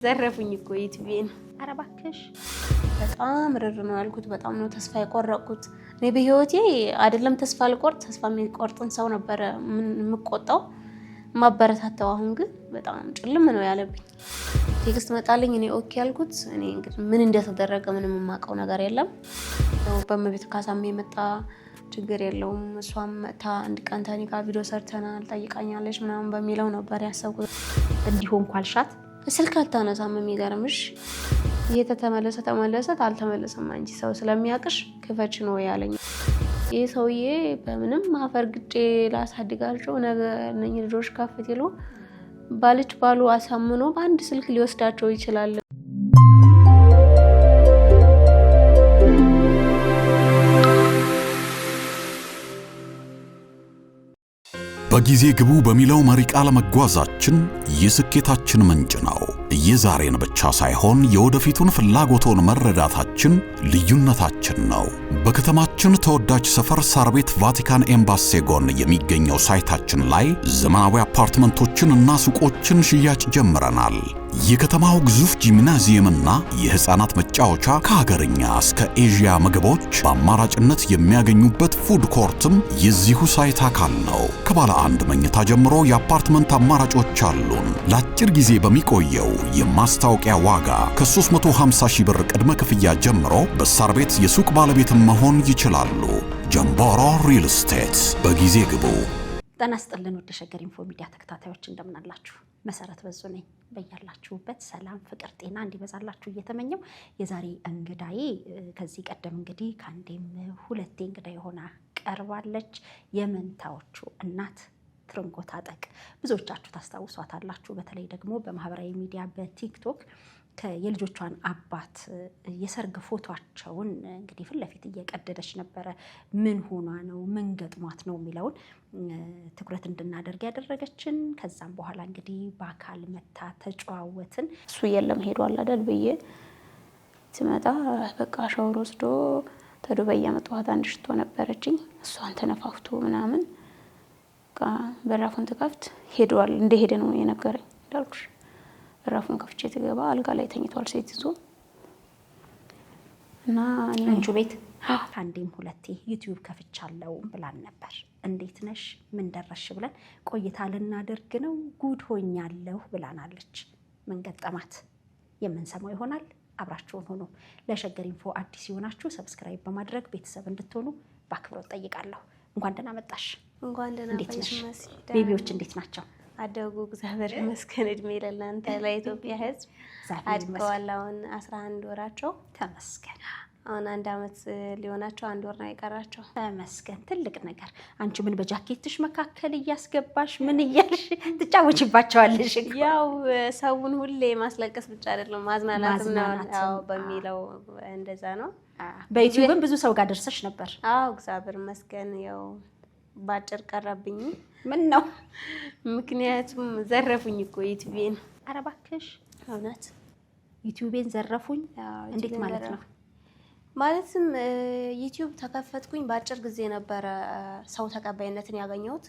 ዘረፉኝ እኮ ዩቲዩብን አረባክሽ በጣም ረር ነው ያልኩት። በጣም ነው ተስፋ የቆረጥኩት። እኔ በህይወቴ አይደለም ተስፋ አልቆርጥ ተስፋ የሚቆርጥን ሰው ነበር የምቆጣው ማበረታታው። አሁን ግን በጣም ጭልም ነው ያለብኝ። ቴክስት መጣልኝ እኔ ኦኬ ያልኩት። እኔ እንግዲህ ምን እንደተደረገ ምንም የማውቀው ነገር የለም። በመቤት ካሳም የመጣ ችግር የለውም። እሷም መታ አንድ ቀን ታኒ ጋር ቪዲዮ ሰርተናል ጠይቃኛለች ምናምን በሚለው ነበር ያሰብኩት። እንዲሆን ኳልሻት ስልክ አታነሳም። የሚገርምሽ ተመለሰ አልተመለሰም አንቺ ሰው ስለሚያቅሽ ክፈች ነው ያለኝ። ይሄ ሰውዬ በምንም አፈርግጬ ላሳድጋቸው ነገ እነኚህ ልጆች ከፍት ይሉ ባልች ባሉ አሳምኖ በአንድ ስልክ ሊወስዳቸው ይችላል። በጊዜ ግቡ በሚለው መሪ ቃል መጓዛችን የስኬታችን ምንጭ ነው። የዛሬን ብቻ ሳይሆን የወደፊቱን ፍላጎቶን መረዳታችን ልዩነታችን ነው። በከተማችን ተወዳጅ ሰፈር ሳር ቤት ቫቲካን ኤምባሲ ጎን የሚገኘው ሳይታችን ላይ ዘመናዊ አፓርትመንቶችን እና ሱቆችን ሽያጭ ጀምረናል። የከተማው ግዙፍ ጂምናዚየምና የህፃናት መጫወቻ ከሀገርኛ እስከ ኤዥያ ምግቦች በአማራጭነት የሚያገኙበት ፉድ ኮርትም የዚሁ ሳይት አካል ነው። ከባለ አንድ መኝታ ጀምሮ የአፓርትመንት አማራጮች አሉን። ለአጭር ጊዜ በሚቆየው የማስታወቂያ ዋጋ ከ350 ሺህ ብር ቅድመ ክፍያ ጀምሮ በሳር ቤት የሱቅ ባለቤትም መሆን ይችላሉ። ጀምቦሮ ሪል ስቴት። በጊዜ ግቡ። ጤና ይስጥልን ወደ ሸገር ኢንፎ ሚዲያ ተከታታዮች እንደምን አላችሁ? መሰረት በዙ ነኝ። በያላችሁበት ሰላም፣ ፍቅር፣ ጤና እንዲበዛላችሁ እየተመኘው የዛሬ እንግዳዬ ከዚህ ቀደም እንግዲህ ከአንዴም ሁለቴ እንግዳ የሆነ ቀርባለች። የመንታዎቹ እናት ትርንጎ ታጠቅ ብዙዎቻችሁ ታስታውሷታላችሁ። በተለይ ደግሞ በማህበራዊ ሚዲያ በቲክቶክ የልጆቿን አባት የሰርግ ፎቶቸውን እንግዲህ ፊት ለፊት እየቀደደች ነበረ። ምን ሆኗ ነው ምን ገጥሟት ነው የሚለውን ትኩረት እንድናደርግ ያደረገችን። ከዛም በኋላ እንግዲህ በአካል መታ ተጨዋወትን። እሱ የለም ሄዷል አይደል ብዬ ትመጣ በቃ ሻወር ወስዶ ተዱባይ ያመጣኋት አንድ ሽቶ ነበረችኝ። እሷን ተነፋፍቶ ምናምን በቃ በራፉን ተከፍት ሄዷል። እንደሄደ ነው የነገረኝ እንዳልኩሽ። በራፉን ከፍቼ ትገባ አልጋ ላይ ተኝቷል ሴት ይዞ እና አንቺ ቤት አንዴም ሁለቴ ዩቲዩብ ከፍቻለሁ ብላን ነበር። እንዴት ነሽ ምን ደረሽ ብለን ቆይታ ልናደርግ ነው። ጉድ ሆኛለሁ ብላናለች። ምን ገጠማት የምንሰማው ይሆናል። አብራችሁን ሆኖ ለሸገር ኢንፎ አዲስ ይሆናችሁ ሰብስክራይብ በማድረግ ቤተሰብ እንድትሆኑ በአክብሮት ጠይቃለሁ። እንኳን ደህና መጣሽ። እንኳን ደህና እንዴት ነሽ? ቤቢዎች እንዴት ናቸው? አደጉ እግዚአብሔር ይመስገን። እድሜ ለእናንተ ለኢትዮጵያ ሕዝብ አድገዋል። አሁን 11 ወራቸው ተመስገን። አሁን 1 አመት ሊሆናቸው 1 ወር ነው የቀራቸው። ተመስገን። ትልቅ ነገር። አንቺ ምን በጃኬትሽ መካከል እያስገባሽ ምን እያልሽ ትጫወችባቸዋለሽ? ያው ሰውን ሁሌ ማስለቀስ ብቻ አይደለም ማዝናናትም ነው። አዎ በሚለው እንደዛ ነው። በዩቲዩብም ብዙ ሰው ጋር ደርሰሽ ነበር? አዎ እግዚአብሔር ይመስገን። ያው ባጭር ቀረብኝ። ምን ነው? ምክንያቱም ዘረፉኝ እኮ ዩቲዩብን። አረባክሽ እውነት ዩቲዩብን ዘረፉኝ? እንዴት ማለት ነው? ማለትም ዩቲዩብ ተከፈትኩኝ ባጭር ጊዜ ነበረ ሰው ተቀባይነትን ያገኘሁት።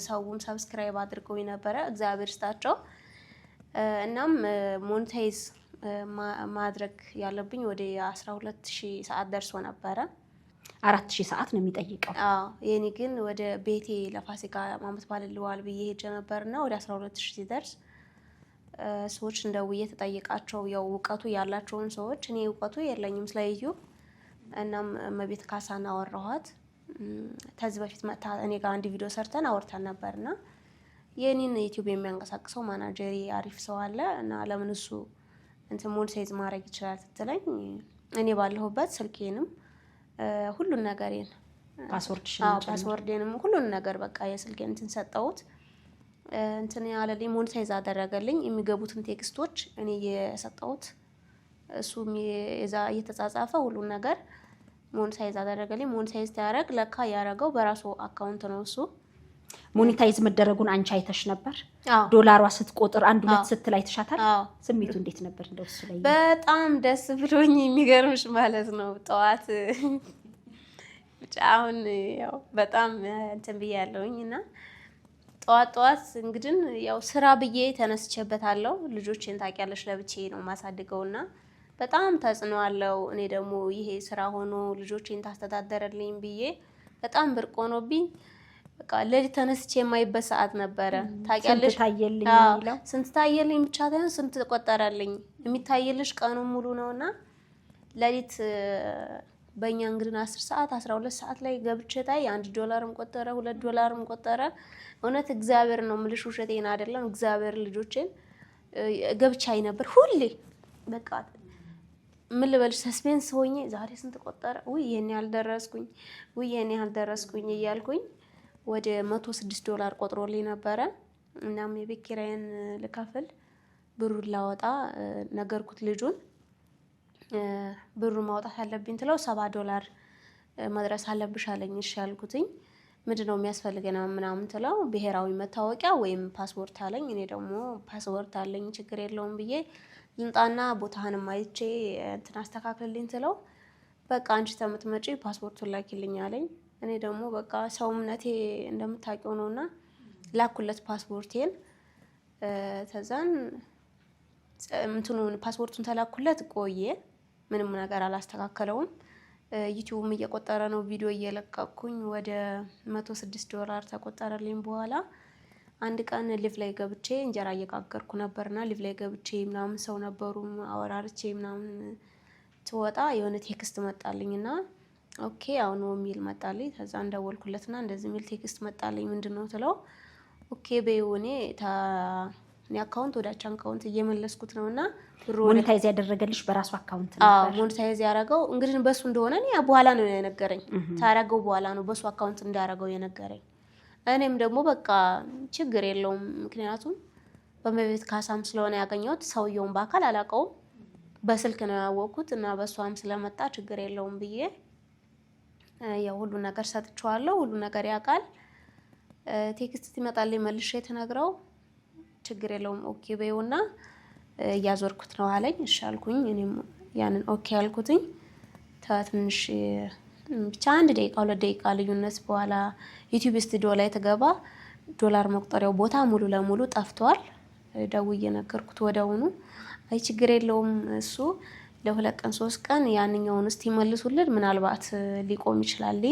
ሰውም ሰብስክራይብ አድርገውኝ ነበረ እግዚአብሔር ይስጣቸው። እናም ሞኔታይዝ ማድረግ ያለብኝ ወደ 12000 ሰዓት ደርሶ ነበረ። 4000 ሰዓት ነው የሚጠይቀው። አዎ የኔ ግን ወደ ቤቴ ለፋሲካ ማመት ባልልዋል ብዬ ሄጄ ነበርና ወደ 12000 ሲደርስ ሰዎች እንደውዬ ተጠይቃቸው ያው እውቀቱ ያላቸውን ሰዎች እኔ እውቀቱ የለኝም ስለ ዩቲዩብ። እናም መቤት ካሳና አወራኋት። ከዚህ በፊት መጣ እኔ ጋር አንድ ቪዲዮ ሰርተን አወርተን ነበርና የኔን ዩቲዩብ የሚያንቀሳቅሰው ማናጀሪ አሪፍ ሰው አለ እና ለምን እሱ እንትን ሞኔታይዝ ማድረግ ይችላል ስትለኝ እኔ ባለሁበት ስልኬንም ሁሉን ነገሬን ፓስወርዴንም ሁሉን ነገር በቃ የስልኬን እንትን ሰጠሁት። እንትን ያለልኝ ሞኔታይዝ አደረገልኝ። የሚገቡትን ቴክስቶች እኔ የሰጠሁት እሱም የዛ እየተጻጻፈ ሁሉን ነገር ሞኔታይዝ አደረገልኝ። ሞኔታይዝ ያደረግ ለካ ያረገው በራሱ አካውንት ነው። እሱ ሞኔታይዝ መደረጉን አንቺ አይተሽ ነበር? ዶላሯ ስትቆጥር 1-2 ስትል አይተሻታል? ስሜቱ እንዴት ነበር? እንደው እሱ ላይ በጣም ደስ ብሎኝ የሚገርምሽ ማለት ነው። ጠዋት ብቻ አሁን ያው በጣም እንትን ብያለሁኝና ጠዋት እንግዲህ ያው ስራ ብዬ ተነስቼበታለሁ። ልጆቼን ታውቂያለሽ ለብቻዬ ነው ማሳድገውና በጣም ተጽዕኖ አለው። እኔ ደግሞ ይሄ ስራ ሆኖ ልጆቼን ታስተዳደረልኝ ብዬ በጣም ብርቅ ሆኖብኝ በቃ ለሊት ተነስቼ የማይበት ሰዓት ነበረ። ታውቂያለሽ ስንት ታየልኝ ብቻ ታየን ስንት ተቆጠረልኝ የሚታየልሽ ቀኑ ሙሉ ነውና ለሊት በእኛ እንግዲህ 10 ሰዓት 12 ሰዓት ላይ ገብቼ ታይ $1 ቆጠረ $2 ቆጠረ። እውነት እግዚአብሔር ነው የምልሽ ውሸቴን አይደለም። እግዚአብሔር ልጆቼን ገብቻይ ነበር ሁሌ በቃ ምን ልበልሽ ሰስፔንስ ሆኜ ዛሬ ስንት ቆጠረ ወይ የኔ ያልደረስኩኝ ወይ የኔ ያልደረስኩኝ እያልኩኝ ወደ $106 ቆጥሮልኝ ነበረ። እናም የቤት ኪራይን ልከፍል ብሩን ላወጣ ነገርኩት ልጁን ብሩን ማውጣት አለብኝ ትለው $7 መድረስ አለብሽ አለኝ። እሺ ያልኩትኝ ምንድነው የሚያስፈልገና ምናምን ትለው ብሔራዊ መታወቂያ ወይም ፓስፖርት አለኝ። እኔ ደግሞ ፓስፖርት አለኝ ችግር የለውም ብዬ ልምጣና ቦታህንም አይቼ እንትን አስተካክልልኝ ትለው በቃ አንቺ ተምትመጪ ፓስፖርቱን ላኪልኝ አለኝ። እኔ ደግሞ በቃ ሰውነቴ እንደምታውቂው ነውና ላኩለት ፓስፖርቴን። ተዛን እንትኑን ፓስፖርቱን ተላኩለት ቆየ ምንም ነገር አላስተካከለውም። ዩቲዩብም እየቆጠረ ነው ቪዲዮ እየለቀቅኩኝ ወደ $106 ተቆጠረልኝ። በኋላ አንድ ቀን ሊቭ ላይ ገብቼ እንጀራ እየጋገርኩ ነበርና ሊቭ ላይ ገብቼ ምናምን ሰው ነበሩ አወራርቼ ምናምን ትወጣ የሆነ ቴክስት መጣልኝና ኦኬ አሁን ነው የሚል መጣልኝ። ከዛ እንደወልኩለትና እንደዚህ የሚል ቴክስት መጣልኝ። ምንድነው ትለው ኦኬ በይውኔ አካውንት ወዳቻ አካውንት እየመለስኩት ነውና ሞኔታይዝ ያደረገልሽ በራሱ አካውንት ነበር? ሞኔታይዝ ያደረገው እንግዲህ በሱ እንደሆነ እኔ በኋላ ነው የነገረኝ። ታረገው በኋላ ነው በሱ አካውንት እንዳረገው የነገረኝ። እኔም ደግሞ በቃ ችግር የለውም ምክንያቱም በመቤት ካሳም ስለሆነ ያገኘሁት ሰውየውን በአካል አላውቀውም በስልክ ነው ያወቅኩት እና በሷም ስለመጣ ችግር የለውም ብዬ ያው ሁሉ ነገር ሰጥቼዋለሁ። ሁሉ ነገር ያውቃል። ቴክስት ይመጣልኝ መልሼ ተነግረው ችግር የለውም ኦኬ በይውና ያዞርኩት ነው አለኝ። እሺ አልኩኝ። እኔም ያንን ኦኬ አልኩትኝ። ትንሽ ብቻ 1 ደቂቃ 2 ደቂቃ ልዩነት በኋላ ዩቲዩብ ስቱዲዮ ላይ ተገባ ዶላር መቁጠሪያው ቦታ ሙሉ ለሙሉ ጠፍቷል። ደውዬ ነገርኩት ወዲያውኑ አይ ችግር የለውም እሱ ለ2 ቀን 3 ቀን ያንኛውን እስቲ መልሱልን ምናልባት ሊቆም ይችላል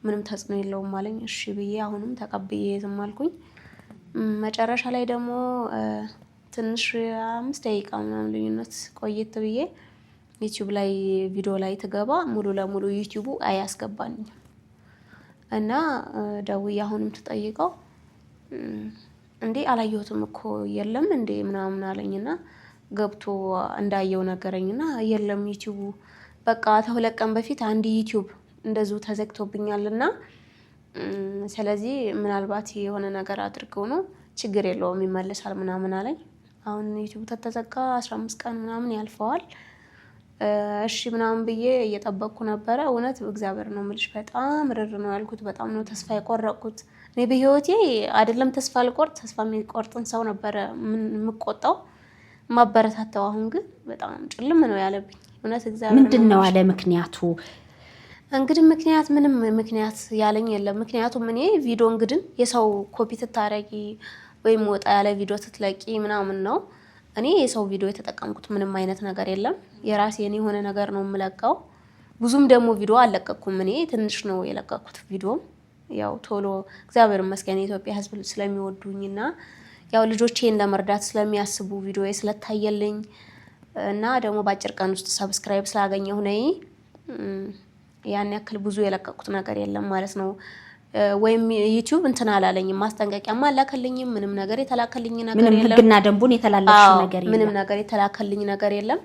ምንም ተጽዕኖ የለውም አለኝ። እሺ ብዬ አሁንም ተቀብዬ ዝም አልኩኝ። መጨረሻ ላይ ደግሞ ትንሽ 5 ደቂቃ ምናምን ልዩነት ቆየት ብዬ ዩቲዩብ ላይ ቪዲዮ ላይ ተገባ ሙሉ ለሙሉ ዩቲዩቡ አያስገባኝም እና ደውዬ አሁንም ተጠይቀው እንዴ አላየሁትም እኮ የለም እንዴ ምናምን አለኝና ገብቶ እንዳየው ነገረኝና የለም ዩቲዩቡ በቃ ከ2 ቀን በፊት አንድ ዩቲዩብ እንደዚሁ ተዘግቶብኛልና ስለዚህ ምናልባት የሆነ ነገር አድርገው ነው ችግር የለውም ይመለሳል ምናምን አለኝ። አሁን ዩቲዩብ ተዘጋ 15 ቀን ምናምን ያልፈዋል። እሺ ምናምን ብዬ እየጠበቅኩ ነበረ። እውነት እግዚአብሔር ነው የምልሽ በጣም ርር ነው ያልኩት። በጣም ነው ተስፋ የቆረጥኩት። እኔ በህይወቴ አይደለም ተስፋ ልቆርጥ ተስፋ የሚቆርጥን ሰው ነበረ የምቆጣው ማበረታታው። አሁን ግን በጣም ጭልም ነው ያለብኝ። እውነት እግዚአብሔር ምንድነው አለ ምክንያቱ? እንግዲህ ምንም ምክንያት ያለኝ የለም። ምክንያቱም እኔ ቪዲዮ እንግዲህ የሰው ኮፒ ትታረቂ ወይም ወጣ ያለ ቪዲዮ ትትለቂ ምናምን ነው። እኔ የሰው ቪዲዮ የተጠቀምኩት ምንም አይነት ነገር የለም። የራሴን የሆነ ነገር ነው የምለቀው። ብዙም ደግሞ ቪዲዮ አልለቀኩም። እኔ ትንሽ ነው የለቀኩት ቪዲዮ። ያው ቶሎ እግዚአብሔር ይመስገን የኢትዮጵያ ሕዝብ ስለሚወዱኝና ያው ልጆቼን ለመርዳት ስለሚያስቡ ቪዲዮ ስለታየልኝ እና ደግሞ በአጭር ቀን ውስጥ ሰብስክራይብ ስላገኘሁ ነኝ ያን ያክል ብዙ የለቀቁት ነገር የለም ማለት ነው። ወይም ዩቲዩብ እንትን አላለኝም ማስጠንቀቂያማ አላከልኝም። ምንም ነገር የተላከልኝ ነገር የለም። ምንም ህግና ደንቡን የተላለፈው ነገር የለም። ምንም ነገር የተላከልኝ ነገር የለም።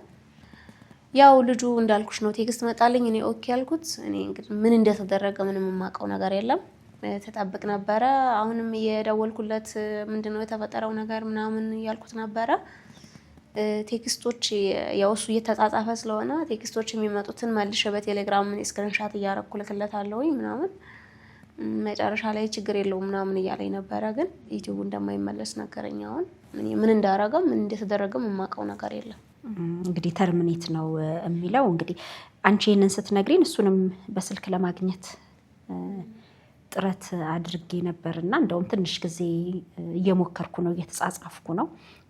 ያው ልጁ እንዳልኩሽ ነው ቴክስት መጣልኝ። እኔ ኦኬ ያልኩት። እኔ እንግዲህ ምን እንደተደረገ ምንም የማውቀው ነገር የለም። ተጣብቅ ነበረ። አሁንም የደወልኩለት ምንድነው የተፈጠረው ነገር ምናምን ያልኩት ነበረ። ቴክስቶች ያው እሱ እየተጻጻፈ ስለሆነ ቴክስቶች የሚመጡትን መልሼ በቴሌግራም ስክሪንሻት እያረኩልክለታለሁ ምናምን መጨረሻ ላይ ችግር የለውም ምናምን እያለኝ ነበረ። ግን ዩቲዩብ እንደማይመለስ ነገረኝ። አሁን ምን እንዳረገም ምን እንደተደረገም የማውቀው ነገር የለም። እንግዲህ ተርሚኔት ነው የሚለው። እንግዲህ አንቺ ይሄንን ስትነግሪን እሱንም በስልክ ለማግኘት ጥረት አድርጌ ነበርና እንደውም ትንሽ ጊዜ እየሞከርኩ ነው እየተጻጻፍኩ ነው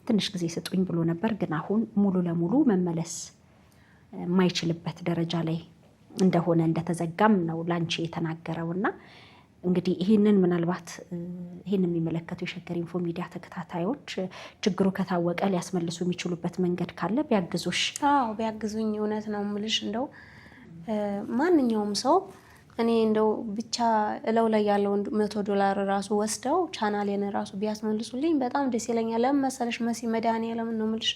ትንሽ ጊዜ ስጡኝ ብሎ ነበር ግን አሁን ሙሉ ለሙሉ መመለስ የማይችልበት ደረጃ ላይ እንደሆነ እንደተዘጋም ነው ላንቺ የተናገረውና እንግዲህ ይሄንን ምናልባት ይሄንን የሚመለከቱ የሸገር ኢንፎ ሚዲያ ተከታታዮች ችግሩ ከታወቀ ሊያስመልሱ የሚችሉበት መንገድ ካለ ቢያግዙሽ አዎ ቢያግዙኝ እውነት ነው የምልሽ እንደው ማንኛውም ሰው እኔ እንደው ብቻ እለው ላይ ያለው $100 ራሱ ወስደው ቻናሌን ራሱ ቢያስመልሱልኝ በጣም ደስ ይለኛል ለምን መሰለሽ መሲ መድኃኒዓለም ነው የምልሽ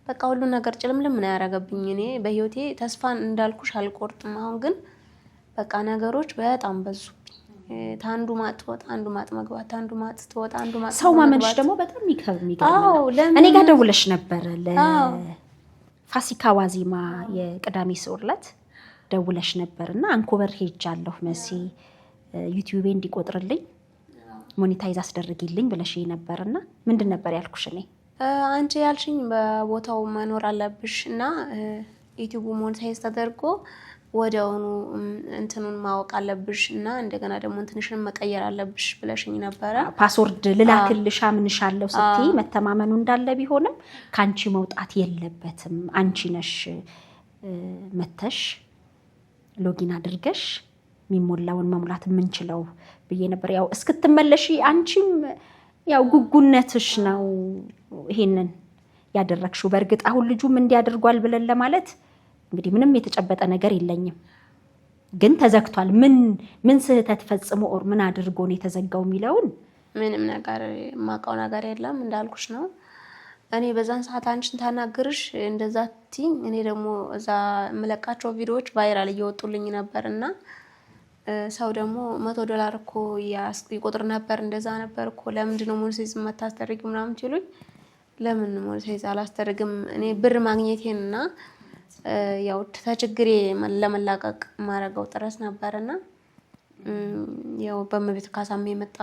በቃ ሁሉ ነገር ጭልምልም ነው ያረገብኝ እኔ በህይወቴ ተስፋ እንዳልኩሽ አልቆርጥም አሁን ግን በቃ ነገሮች በጣም በዙብኝ ታንዱ ማጥወጥ አንዱ ማጥ መግባት ታንዱ ማጥ ተወጣ አንዱ ማጥ ሰው ማመንሽ ደግሞ በጣም የሚገርም እኔ ጋር ደውለሽ ነበር ለፋሲካ ዋዜማ የቅዳሜ ስዑርለት ደውለሽ ነበርና አንኮበር ሄጃለሁ መሲ ዩቲዩብ እንዲቆጥርልኝ ሞኔታይዝ አስደርግልኝ ብለሽ ነበርና ምንድን ነበር ያልኩሽ እኔ አንቺ ያልሽኝ በቦታው መኖር አለብሽ እና ዩቲዩብ ሞኔታይዝ ተደርጎ ወዲያውኑ እንትኑን ማወቅ አለብሽ እና እንደገና ደግሞ እንትንሽን መቀየር አለብሽ ብለሽኝ ነበር ፓስወርድ ልላክልሽ አምንሻለሁ ስትይ መተማመኑ እንዳለ ቢሆንም ካንቺ መውጣት የለበትም አንቺ ነሽ መተሽ ሎጊን አድርገሽ ሚሞላውን መሙላት ምንችለው ብዬ ነበር ያው እስክትመለሺ አንቺም ያው ጉጉነትሽ ነው ይሄንን ያደረክሽው በርግጥ አሁን ልጁም እንዲያደርጓል ብለን ለማለት እንግዲህ ምንም የተጨበጠ ነገር የለኝም ግን ተዘግቷል ምን ስህተት ፈጽሞ ኦር ምን አድርጎ ነው የተዘጋው ሚለውን ምንም ነገር ማቃው ነገር የለም እንዳልኩሽ ነው እኔ በዛን ሰዓት አንቺን ታናግርሽ እንደዛቲ እኔ ደግሞ እዛ መለቃቸው ቪዲዮዎች ቫይራል እየወጡልኝ ነበርና ሰው ደግሞ $100 እኮ ይቆጥር ነበር እንደዛ ነበር እኮ ለምንድን ነው ሞኔታይዝ መታስተርጊው ምናምን ይሉኝ ለምን ሞኔታይዝ አላስተርግም እኔ ብር ማግኘቴንና ያው ተችግሬ ለመላቀቅ ማረጋው ጥረት ነበርና ያው በመቤት ካሳም የመጣ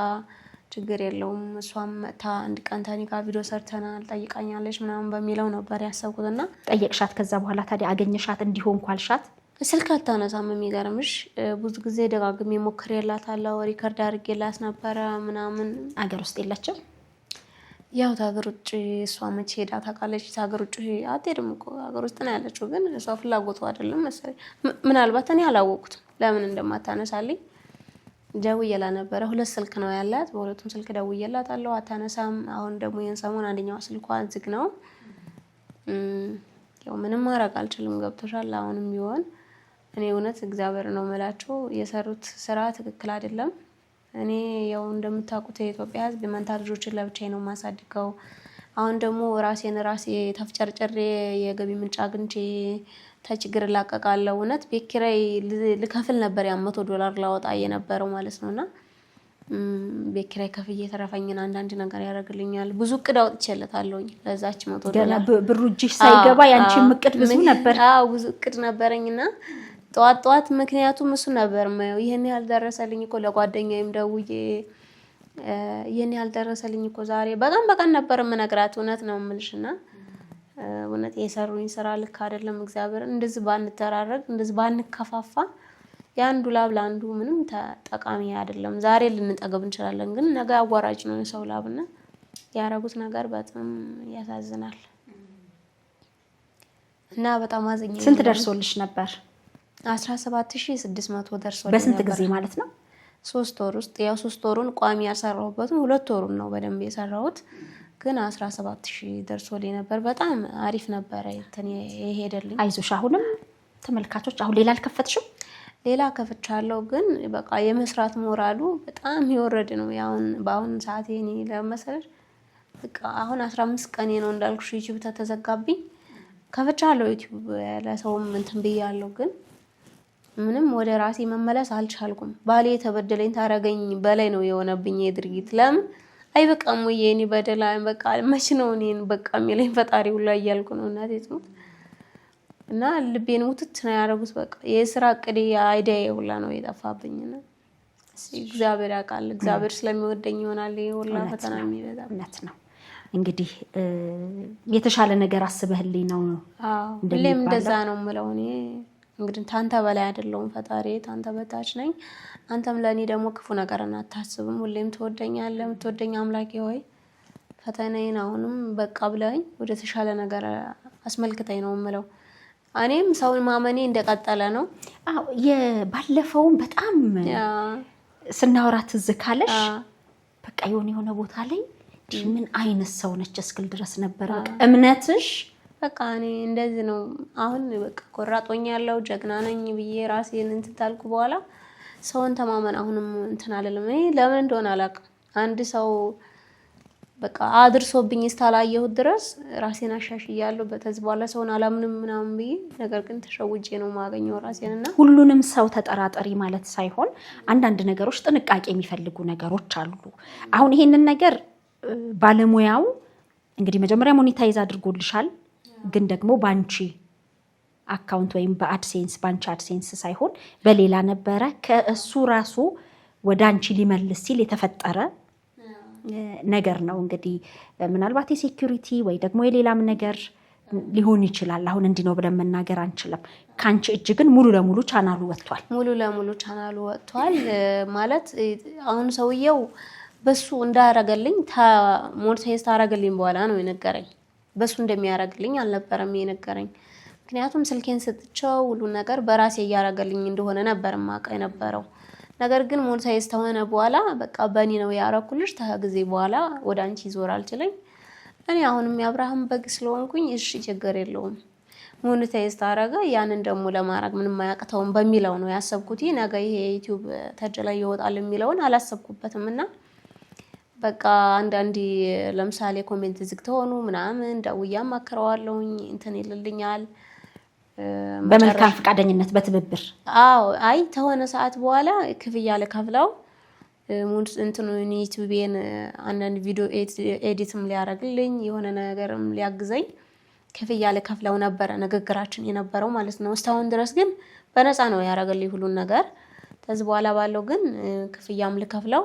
ችግር የለውም እሷም መታ አንድ ቀን ታኒካ ቪዲዮ ሰርተናል ጠይቃኛለች ምናምን በሚለው ነበር ያሰብኩትና ጠየቅሻት ከዛ በኋላ ታዲያ አገኘሻት እንዲሆን ኳልሻት ስልክ አታነሳም የሚገርምሽ ብዙ ጊዜ ደጋግሜ ሞክሬላታለሁ ሪከርድ አድርጌላት ነበር ምናምን አገር ውስጥ የለችም ያው ታገር ውጭ እሷ መቼ ሄዳ ታውቃለች ታገር ውጭ አትሄድም እኮ አገር ውስጥ ነው ያለችው ግን እሷ ፍላጎቱ አይደለም መሰለኝ ምናልባት እኔ አላወኩትም ለምን እንደማታነሳልኝ ደውዬላ ነበር ሁለት ስልክ ነው ያላት በሁለቱም ስልክ ደውዬላታለሁ አታነሳም አሁን ደግሞ የሰሞን አንደኛው ስልኳ ዝግ ነው ያው ምንም ማድረግ አልችልም ገብቶሻል አሁንም ቢሆን እኔ እውነት እግዚአብሔር ነው መላቸው የሰሩት ስራ ትክክል አይደለም እኔ ያው እንደምታውቁት የኢትዮጵያ ሕዝብ መንታ ልጆችን ለብቻዬ ነው ማሳድገው አሁን ደግሞ ራሴን ተፍጨርጨሬ የገቢ ምንጭ አግኝቼ ተችግር ላቀቃለሁ እውነት ቤት ኪራይ ልከፍል ነበር ያ $100 ላወጣ የነበረው ማለት ነውና ቤት ኪራይ ከፍዬ ተረፈኝና አንዳንድ ነገር ያደርግልኛል ብዙ እቅድ አውጥቼለታለሁኝ ለዛች $100 ገና ብሩ እጅሽ ሳይገባ ያንቺ እቅድ ብዙ ነበር አዎ ብዙ እቅድ ነበረኝና ጧት ምክንያቱም እሱ ነበር ማየው ይሄን ያልደረሰልኝ እኮ ለጓደኛዬም ደውዬ ይሄን ያልደረሰልኝ እኮ ዛሬ በቀን ነበር ምነግራት እውነት ነው የምልሽና እውነት የሰሩኝ ስራ ልክ አይደለም እግዚአብሔር እንደዚህ ባንተራረግ እንደዚህ ባንከፋፋ ያንዱ ላብ ላንዱ ምንም ተጠቃሚ አይደለም ዛሬ ልንጠገብ እንችላለን ግን ነገ አዋራጭ ነው ሰው ላብና ያረጉት ነገር በጣም ያሳዝናል እና በጣም አዘኝ ስንት ደርሶልሽ ነበር 17600 ደርሶልኝ በስንት ጊዜ ማለት ነው 3 ወር ውስጥ ያው 3 ወሩን ቋሚ ያሰራሁበትን 2 ወሩን ነው በደንብ የሰራሁት ግን 17000 ደርሶልኝ ነበር በጣም አሪፍ ነበር ይሄደልኝ አይዞሽ አሁንም ተመልካቾች አሁን ሌላ አልከፈትሽም ሌላ ከፍቻለሁ ግን በቃ የመስራት ሞራሉ በጣም ይወረድ ነው ያውን በአሁን ሰዓት እኔ ለመሰለሽ በቃ አሁን 15 ቀን ነው እንዳልኩሽ ዩቲዩብ ተዘጋብኝ ከፍቻለሁ ዩቲዩብ ለሰውም እንትን ብያለሁ ግን ምንም ወደ ራሴ መመለስ አልቻልኩም ባሌ ተበደለኝ ታረገኝ በላይ ነው የሆነብኝ የድርጊት ለምን አይበቃም ወይ የኔ በደላኝ በቃ መች ነው እኔን በቃ የሚለኝ ፈጣሪው ላይ ያልኩ ነው እናቴ ትሙት እና ልቤን ሙትት ነው ያረጉት በቃ የስራ እቅዴ አይዲያ ሁላ ነው የጠፋብኝና እግዚአብሔር ያውቃል እግዚአብሔር ስለሚወደኝ ይሆናል ይሁላ ፈተና የሚበዛ እውነት ነው እንግዲህ የተሻለ ነገር አስበህልኝ ነው ሁሌም እንደዛ ነው የምለው እኔ እንግዲህ ታንተ በላይ አይደለሁም ፈጣሪ ታንተ በታች ነኝ። አንተም ለኔ ደግሞ ክፉ ነገር አታስብም። ሁሌም ትወደኛለህ። የምትወደኝ አምላኬ ሆይ ፈተናዬን አሁንም በቃ ብለኝ ወደ ተሻለ ነገር አስመልክተኝ ነው የምለው። እኔም ሰውን ማመኔ እንደቀጠለ ነው። አዎ የባለፈውን በጣም ስናወራት ትዝ ካለሽ በቃ የሆነ ቦታ ላይ ምን አይነት ሰው ነች እስክል ድረስ ነበር በቃ እምነትሽ በቃ እኔ እንደዚህ ነው። አሁን በቃ ቆራጦኛለሁ ጀግና ነኝ ብዬ ራሴን እንትን ታልኩ በኋላ ሰውን ተማመን አሁንም እንትን አለለም። እኔ ለምን እንደሆነ አላውቅም። አንድ ሰው በቃ አድርሶብኝ እስካላየሁት ድረስ ራሴን አሻሽያለሁ። በተዝ በኋላ ሰውን አላምንም ምናምን ብዬ ነገር ግን ተሸውጄ ነው የማገኘው ራሴንና ሁሉንም ሰው ተጠራጠሪ ማለት ሳይሆን አንዳንድ ነገሮች ጥንቃቄ የሚፈልጉ ነገሮች አሉ። አሁን ይሄንን ነገር ባለሙያው እንግዲህ መጀመሪያ ሞኔታይዝ አድርጎልሻል። ግን ደግሞ ባንቺ አካውንት ወይም በአድሴንስ ባንቺ አድሴንስ ሳይሆን በሌላ ነበረ ከእሱ ራሱ ወደ አንቺ ሊመልስ ሲል የተፈጠረ ነገር ነው። እንግዲህ ምናልባት የሴኩሪቲ ወይ ደግሞ የሌላም ነገር ሊሆን ይችላል። አሁን እንዲህ ነው ብለን መናገር አንችልም። ካንቺ እጅ ግን ሙሉ ለሙሉ ቻናሉ ወጥቷል። ሙሉ ለሙሉ ቻናሉ ወጥቷል ማለት አሁን ሰውየው በሱ እንዳያረገልኝ ሞኔታይዝ ታረገልኝ በኋላ ነው የነገረኝ። በሱ እንደሚያረግልኝ አልነበረም የነገረኝ። ምክንያቱም ስልኬን ሰጥቼው ሁሉ ነገር በራሴ ያረገልኝ እንደሆነ ነበር ማቀ የነበረው። ነገር ግን ሞኔታይዝ ተሆነ በኋላ በቃ በእኔ ነው ያረኩልሽ ተጊዜ በኋላ ወደ አንቺ ይዞራል ችለኝ። እኔ አሁንም የአብርሃም በግ ስለሆንኩኝ እሺ ችግር የለውም ሞኔታይዝ ታረጋ ያንን ደግሞ ለማድረግ ምንም አያቅተውም በሚለው ነው ያሰብኩት። ነገ ይሄ ዩቲዩብ ተጅ ላይ ይወጣል የሚለውን አላሰብኩበትምና በቃ አንዳንዴ ለምሳሌ ኮሜንት ዝግ ተሆኑ ምናምን ደውዬ አማክረዋለሁኝ እንትን ይልልኛል በመልካም ፈቃደኝነት በትብብር። አዎ አይ ተሆነ ሰዓት በኋላ ክፍያ ለከፍለው እንትኑ ዩቲዩብን አንዳንድ ቪዲዮ ኤዲትም ሊያረግልኝ የሆነ ነገርም ሊያግዘኝ ክፍያ ለከፍለው ነበር ንግግራችን የነበረው ማለት ነው። እስካሁን ድረስ ግን በነፃ ነው ያረገልኝ ሁሉን ነገር። ከዚህ በኋላ ባለው ግን ክፍያም ልከፍለው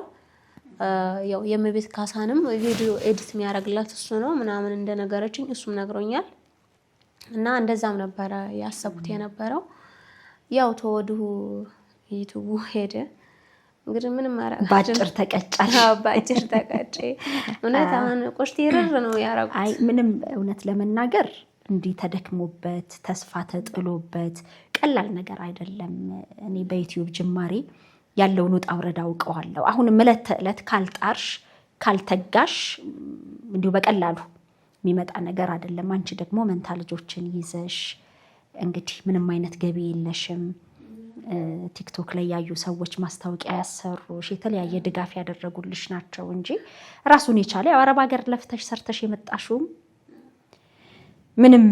ያው የመቤት ካሳንም ቪዲዮ ኤዲት የሚያረግላት እሱ ነው ምናምን እንደነገረችኝ እሱም ነግሮኛል። እና እንደዛም ነበር ያሰቡት የነበረው። ያው ተወዱ ዩቲዩብ ሄደ እንግዲህ ምንም ማራጭ ባጭር ተቀጫሽ። ባጭር ተቀጨ። እውነት አሁን ቆሽቴ ይረር ነው ያረጉት። አይ ምንም እውነት ለመናገር እንዲህ ተደክሞበት ተስፋ ተጥሎበት ቀላል ነገር አይደለም። እኔ በዩቲዩብ ጅማሬ ያለውን ውጣ ውረድ አውቀዋለሁ። አሁንም ዕለት ተዕለት ካልጣርሽ ካልተጋሽ እንዲሁ በቀላሉ የሚመጣ ነገር አይደለም። አንቺ ደግሞ መንታ ልጆችን ይዘሽ እንግዲህ ምንም አይነት ገቢ የለሽም። ቲክቶክ ላይ ያዩ ሰዎች ማስታወቂያ ያሰሩሽ የተለያየ ድጋፍ ያደረጉልሽ ናቸው እንጂ ራሱን የቻለ ያው አረብ ሀገር ለፍተሽ ሰርተሽ የመጣሽው ምንም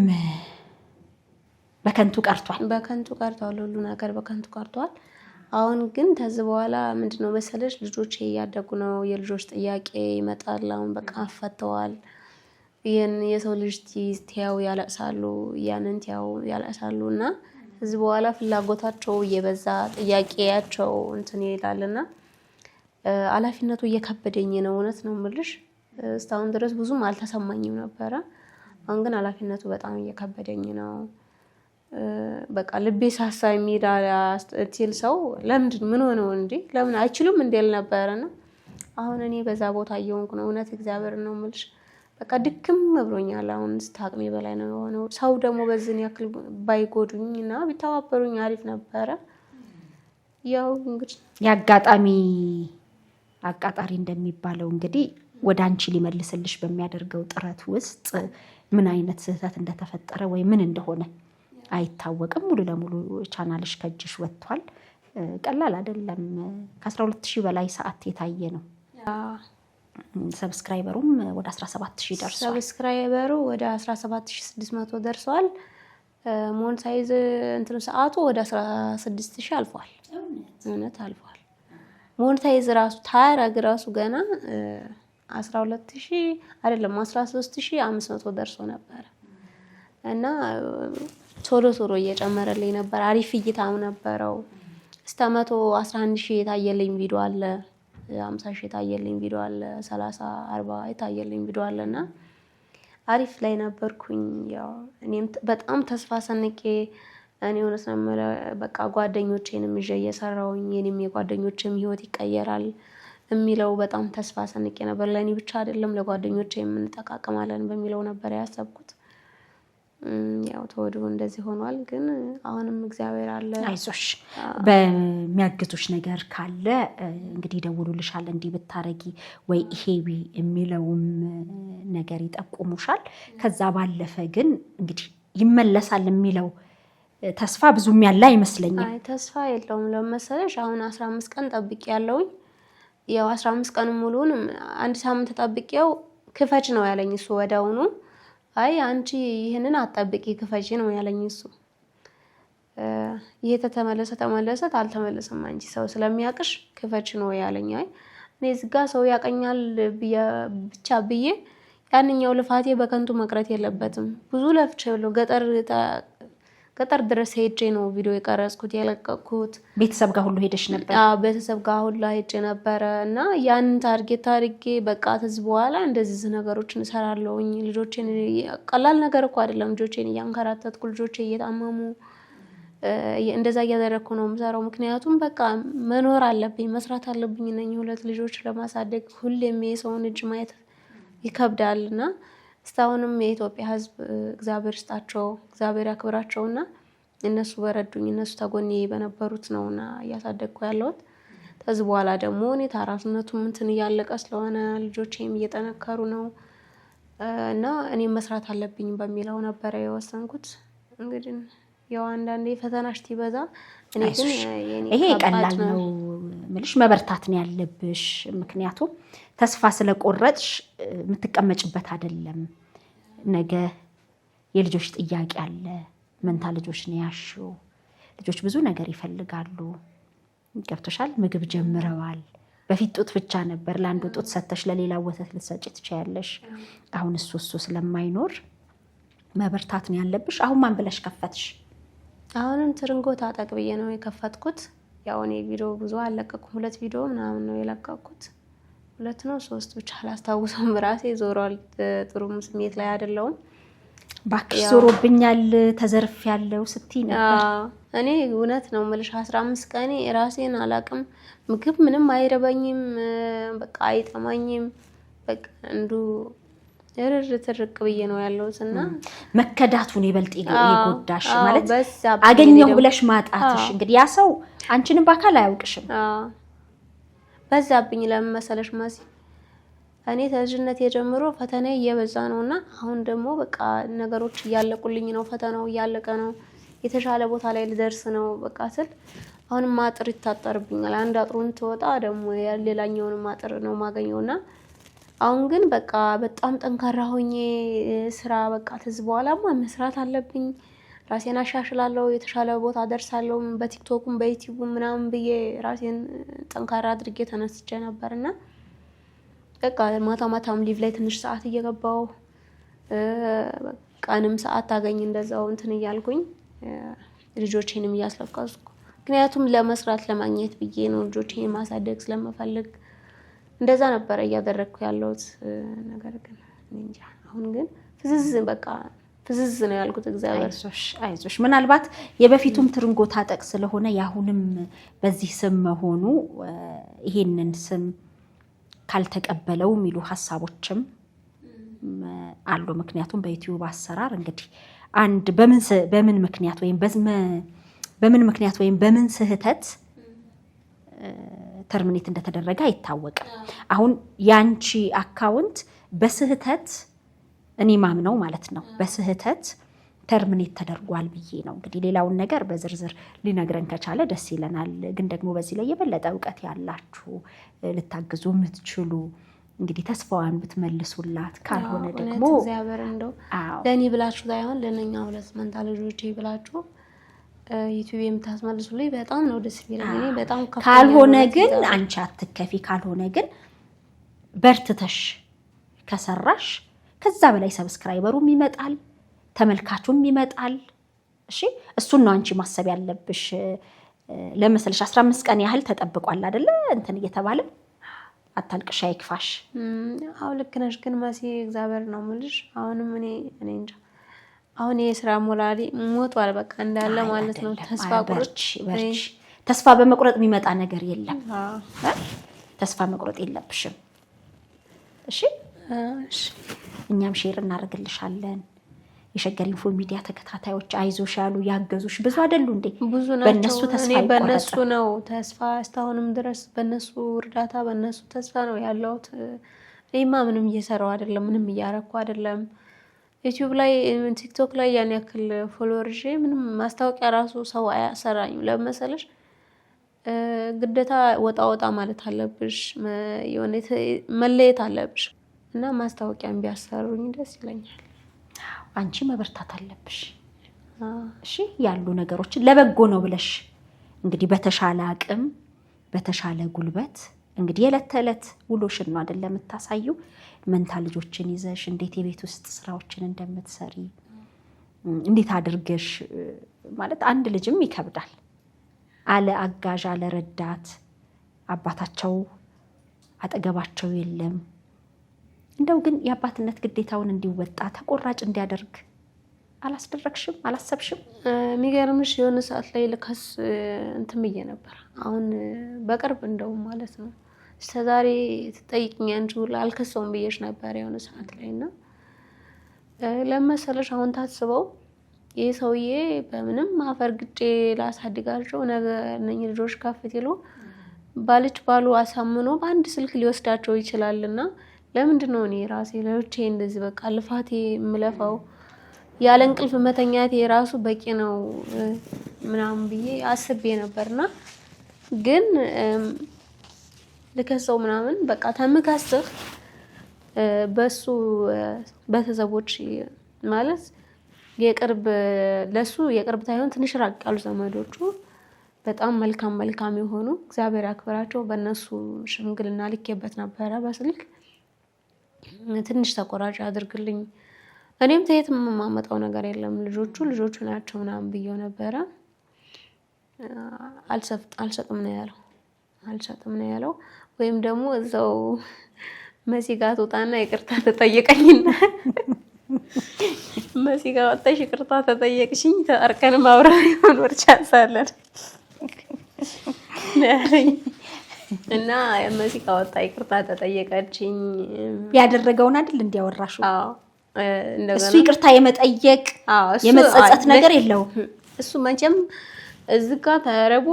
በከንቱ ቀርቷል። በከንቱ ቀርቷል። ሁሉ ነገር በከንቱ ቀርቷል። አሁን ግን ከዚህ በኋላ ምንድነው መሰለሽ ልጆች እያደጉ ነው። የልጆች ጥያቄ ይመጣል። አሁን በቃ አፈተዋል። የሰው ልጅ ቲያው ያለቅሳሉ ያንን ቲያው ያለቅሳሉና ከዚህ በኋላ ፍላጎታቸው እየበዛ ጥያቄያቸው እንትን ይላልና ኃላፊነቱ እየከበደኝ ነው። እውነት ነው የምልሽ እስካሁን ድረስ ብዙም አልተሰማኝም ነበረ። አሁን ግን ኃላፊነቱ በጣም እየከበደኝ ነው። በቃ ልቤ ሳሳ የሚል አስጥቲል ሰው ለምንድን ምን ሆነው እንዴ ለምን አይችሉም እንደል ነበርና አሁን እኔ በዛ ቦታ እየሆንኩ ነው። እውነት እግዚአብሔር ነው የምልሽ በቃ ድክም ብሎኛል። አሁን ስታቅሜ በላይ ነው የሆነው። ሰው ደግሞ በዚህን ያክል ባይጎዱኝና ቢተባበሩኝ አሪፍ ነበረ። ያው እንግዲህ ያጋጣሚ አቃጣሪ እንደሚባለው እንግዲህ ወደ አንቺ ሊመልስልሽ በሚያደርገው ጥረት ውስጥ ምን አይነት ስህተት እንደተፈጠረ ወይ ምን እንደሆነ አይታወቅም። ሙሉ ለሙሉ ቻናልሽ ከእጅሽ ወጥቷል። ቀላል አይደለም። ከ12000 በላይ ሰዓት የታየ ነው። ሰብስክራይበሩም ወደ 17000 ደርሷል። ሰብስክራይበሩ ወደ 17600 ደርሷል። ሞኔታይዝ እንትኑ ሰዓቱ ወደ 16000 አልፏል። እውነት አልፏል። ሞኔታይዝ ራሱ ታረግ ራሱ ገና 12000 አይደለም 13500 ደርሶ ነበር እና ቶሎ ቶሎ እየጨመረልኝ ነበር። አሪፍ እይታም ነበረው። እስከ 111000 የታየልኝ ቪዲዮ አለ። 50000 የታየልኝ ቪዲዮ አለ። 30 40 የታየልኝ ቪዲዮ አለና አሪፍ ላይ ነበርኩኝ። ያው እኔም በጣም ተስፋ ሰንቄ እኔ ሆነስ ነው በቃ ጓደኞቼንም ይዤ እየሰራሁኝ የኔም የጓደኞቼም ህይወት ይቀየራል የሚለው በጣም ተስፋ ሰንቄ ነበር። ለኔ ብቻ አይደለም ለጓደኞቼ የምንጠቃቀማለን በሚለው ነበር ያሰብኩት። ያው ተወዲሁ እንደዚህ ሆኗል። ግን አሁንም እግዚአብሔር አለ። አይዞሽ በሚያግዙሽ ነገር ካለ እንግዲህ ደውሉልሻል እንዲህ ብታረጊ ወይ ይሄቢ የሚለውም ነገር ይጠቁሙሻል። ከዛ ባለፈ ግን እንግዲህ ይመለሳል የሚለው ተስፋ ብዙም ያለ አይመስለኝም። አይ ተስፋ የለውም ለመሰለሽ አሁን 15 ቀን ጠብቄ ያለውኝ ያው 15 ቀን ሙሉን አንድ ሳምንት ተጠብቄው ክፈች ነው ያለኝ እሱ ወዳውኑ። አይ አንቺ ይሄንን አጣብቂ ክፈች ነው ያለኝ እሱ። ይሄ ተመለሰ አልተመለሰም አንቺ ሰው ስለሚያቅሽ ክፈች ነው ያለኝ። አይ እኔ እዚህ ጋር ሰው ያቀኛል ብቻ ብዬ ያንኛው ልፋቴ በከንቱ መቅረት የለበትም። ብዙ ለፍቼ ብለው ገጠር ድረስ ሄጄ ነው ቪዲዮ የቀረጽኩት የለቀቅኩት። ቤተሰብ ጋር ሁሉ ሄደሽ ነበር? አዎ ቤተሰብ ጋር ሁሉ ሄጄ ነበር እና ያን ታርጌት አድርጌ በቃ ከዚህ በኋላ እንደዚህ ነገሮችን እሰራለሁኝ። ልጆቼን ቀላል ነገር እኮ አይደለም። ልጆቼን እያንከራተትኩ ልጆቼ እየታመሙ እንደዛ እያደረኩ ነው የምሰራው። ምክንያቱም በቃ መኖር አለብኝ መስራት አለብኝ እነኚህ ሁለት ልጆች ለማሳደግ። ሁሌም የሰውን እጅ ማየት ይከብዳልና እስካሁንም የኢትዮጵያ ሕዝብ እግዚአብሔር ይስጣቸው እግዚአብሔር ያክብራቸውና እነሱ በረዱኝ እነሱ ተጎኔ በነበሩት ነውና እያሳደግኩ ያለሁት። ከዚህ በኋላ ደግሞ እኔ ታራስነቱም እንትን እያለቀ ስለሆነ ልጆቼም እየጠነከሩ ነው እና እኔም መስራት አለብኝ በሚለው ነበር የወሰንኩት። እንግዲህ ያው አንዳንዴ ፈተናሽ ትይበዛ እኔ ግን ይሄ ቀላል ነው ምልሽ መበርታት ነው ያለብሽ። ምክንያቱም ተስፋ ስለቆረጥሽ የምትቀመጭበት አይደለም። ነገ የልጆች ጥያቄ አለ። መንታ ልጆች ነው ያሽው። ልጆች ብዙ ነገር ይፈልጋሉ። ገብቶሻል? ምግብ ጀምረዋል። በፊት ጡት ብቻ ነበር። ለአንዱ ጡት ሰተሽ ለሌላ ወተት ልትሰጪ ትችያለሽ። አሁን እሱ ስለማይኖር መበርታት ነው ያለብሽ። አሁን ማን ብለሽ ከፈትሽ? አሁንም ትርንጎ ታጠቅ ብዬ ነው የከፈትኩት። ያው እኔ ቪዲዮ ብዙ አለቀኩም። 2 ቪዲዮ ምናምን ነው የለቀኩት። 2 ነው 3 ብቻ አላስታውሰውም። ራሴ ዞሯል። ጥሩም ስሜት ላይ አይደለሁም። ባክሽ ዞሮብኛል ተዘርፌያለሁ ስትይ ነበር። እኔ እውነት ነው የምልሽ 15 ቀኔ ራሴን አላቅም። ምግብ ምንም አይረበኝም። በቃ አይጠማኝም። በቃ እንዱ ትርቅ ብዬ ነው ያለሁትና መከዳቱን ይበልጥ ይጎዳሽ ማለት አገኘሁ ብለሽ ማጣትሽ። እንግዲህ ያ ሰው አንቺንም በአካል አያውቅሽም። በዛብኝ ለምን መሰለሽ ማሲ እኔ ተልጅነት የጀምሮ ፈተናዬ እየበዛ ነውና አሁን ደግሞ በቃ ነገሮች እያለቁልኝ ነው። ፈተናው እያለቀ ነው። የተሻለ ቦታ ላይ ልደርስ ነው በቃ ስል አሁንም ማጥር ይታጠርብኛል። አንድ አጥሩን ተወጣ ደግሞ ሌላኛውን ማጥር ነው ማገኘውና አሁን ግን በቃ በጣም ጠንካራ ሆኜ ስራ በቃ ተዝ በኋላማ መስራት አለብኝ። ራሴን አሻሽላለሁ። የተሻለ ቦታ ደርሳለሁ። በቲክቶክም በዩቲዩብም ምናምን ብዬ ራሴን ጠንካራ አድርጌ ተነስቼ ነበርና በቃ ማታም ሊቭ ላይ ትንሽ ሰዓት እየገባው ቀንም ሰዓት ታገኝ እንደዛው እንትን እያልኩኝ ልጆቼንም እያስለቀስኩ ምክንያቱም ለመስራት ለማግኘት ብዬ ነው ልጆቼን ማሳደግ ስለምፈልግ እንደዛ ነበር እያደረኩ ያለሁት። ነገር ግን እንጃ አሁን ግን ፍዝዝ ነው ያልኩት። እግዚአብሔር አይዞሽ። ምናልባት የበፊቱም ትርንጎ ታጠቅ ስለሆነ ያሁንም በዚህ ስም መሆኑ ይሄንን ስም ካልተቀበለው የሚሉ ሐሳቦችም አሉ። ምክንያቱም በዩቲዩብ አሰራር እንግዲህ አንድ በምን ምክንያት ወይም በምን ስህተት ተርሚኔት እንደተደረገ አይታወቅም። አሁን ያንቺ አካውንት በስህተት እኔ ማምነው ማለት ነው በስህተት ተርሚኔት ተደርጓል ብዬ ነው። እንግዲህ ሌላውን ነገር በዝርዝር ሊነግረን ከቻለ ደስ ይለናል። ግን ደግሞ በዚህ ላይ የበለጠ እውቀት ያላችሁ ልታግዙ የምትችሉ እንግዲህ ተስፋዋን ብትመልሱላት፣ ካልሆነ ደግሞ እግዚአብሔር እንደው ለኔ ብላችሁ ሳይሆን ለነኛ ሁለት መንታ ልጆቼ ብላችሁ ዩቲዩብ የምታስመልሱልኝ በጣም ነው ደስ የሚለኝ። እኔ በጣም ካልሆነ ግን አንቺ አትከፊ። ካልሆነ ግን በርትተሽ ከሰራሽ ከዛ በላይ ሰብስክራይበሩም ይመጣል፣ ተመልካቹም ይመጣል። እሺ እሱን ነው አንቺ ማሰብ ያለብሽ። ለምሳሌ 15 ቀን ያህል ተጠብቋል አይደለ? እንትን እየተባለ አታልቅሽ፣ አይክፋሽ። አው ልክ ነሽ። ግን መሲ እግዚአብሔር ነው የምልሽ። አሁንም እኔ እንጃ አሁን የስራ ሞራሌ ሞቷል በቃ እንዳለ ማለት ነው። ተስፋ ቁርጥ ተስፋ በመቁረጥ የሚመጣ ነገር የለም። ተስፋ መቁረጥ የለብሽም። እሺ እኛም ሼር እናደርግልሻለን። የሸገር ኢንፎ ሚዲያ ተከታታዮች አይዞሽ ያሉ ያገዙሽ ብዙ አይደሉ እንዴ? ብዙ ናቸው። በእነሱ ተስፋ ይቆረጥ በእነሱ ነው ተስፋ እስካሁንም ድረስ በእነሱ እርዳታ በእነሱ ተስፋ ነው ያለሁት። እኔማ ምንም እየሰራው አይደለም፣ ምንም እያረኩ አይደለም። ዩቲዩብ ላይ ቲክቶክ ላይ ያን ያክል ፎሎወር ይዤ ምንም ማስታወቂያ ራሱ ሰው አያሰራኝም። ለመሰለሽ ግዴታ ወጣ ማለት አለብሽ፣ የሆነ መለየት አለብሽ እና ማስታወቂያን ቢያሰሩኝ ደስ ይለኛል። አንቺ መበርታት አለብሽ። እሺ ያሉ ነገሮችን ለበጎ ነው ብለሽ እንግዲህ በተሻለ አቅም በተሻለ ጉልበት እንግዲህ የዕለት ተዕለት ውሎሽን ነው አይደለም የምታሳዩ። መንታ ልጆችን ይዘሽ እንዴት የቤት ውስጥ ስራዎችን እንደምትሰሪ እንዴት አድርገሽ ማለት አንድ ልጅም ይከብዳል አለ አጋዥ አለ ረዳት፣ አባታቸው አጠገባቸው የለም። እንደው ግን የአባትነት ግዴታውን እንዲወጣ ተቆራጭ እንዲያደርግ አላስደረግሽም? አላሰብሽም? የሚገርምሽ የሆነ ሰዓት ላይ ልከስ እንትን ብዬ ነበር። አሁን በቅርብ እንደው ማለት ነው እስከዛሬ ትጠይቅኝ አንቺ ሁላ አልከሰውም ብዬሽ ነበር የሆነ ሰዓት ላይ እና ለመሰለሽ አሁን ታስበው ይህ ሰውዬ በምንም አፈር ግጬ ላሳድጋቸው ነገ እነኝ ልጆች ከፍ ሲሉ ባልች ባሉ አሳምኖ በአንድ ስልክ ሊወስዳቸው ይችላልና ለምንድን ነው እኔ ራሴ ለብቻ እንደዚህ በቃ ልፋቴ የምለፋው? ያለ እንቅልፍ መተኛቴ ራሱ በቂ ነው ምናምን ብዬ አስቤ ነበርና ግን ልከሰው ምናምን በቃ ተምካስህ በሱ ቤተሰቦች ማለት የቅርብ ለሱ የቅርብ ታይሆን ትንሽ ራቅ ያሉ ዘመዶቹ በጣም መልካም የሆኑ እግዚአብሔር ያክብራቸው በእነሱ ሽምግልና ልኬበት ነበረ በስልክ ትንሽ ተቆራጭ አድርግልኝ፣ እኔም ተየት የማመጣው ነገር የለም ልጆቹ ናቸው ምናምን ብዬው ነበረ። አልሰጥም ነው ያለው። ወይም ደግሞ እዛው መሲጋ ትውጣና ይቅርታ ተጠየቀኝና መሲጋ ወጣሽ ይቅርታ ተጠየቅሽኝ ተአርከን ማብራሪ መኖር ቻንሳለን እና መሲጋ ወጣ ይቅርታ ተጠየቀችኝ። ያደረገውን አይደል እንዲያወራሹ? አዎ እንደገና እሱ ይቅርታ የመጠየቅ የመጸጸት ነገር የለውም። እሱ መቼም እዚህ ጋር ተረቦ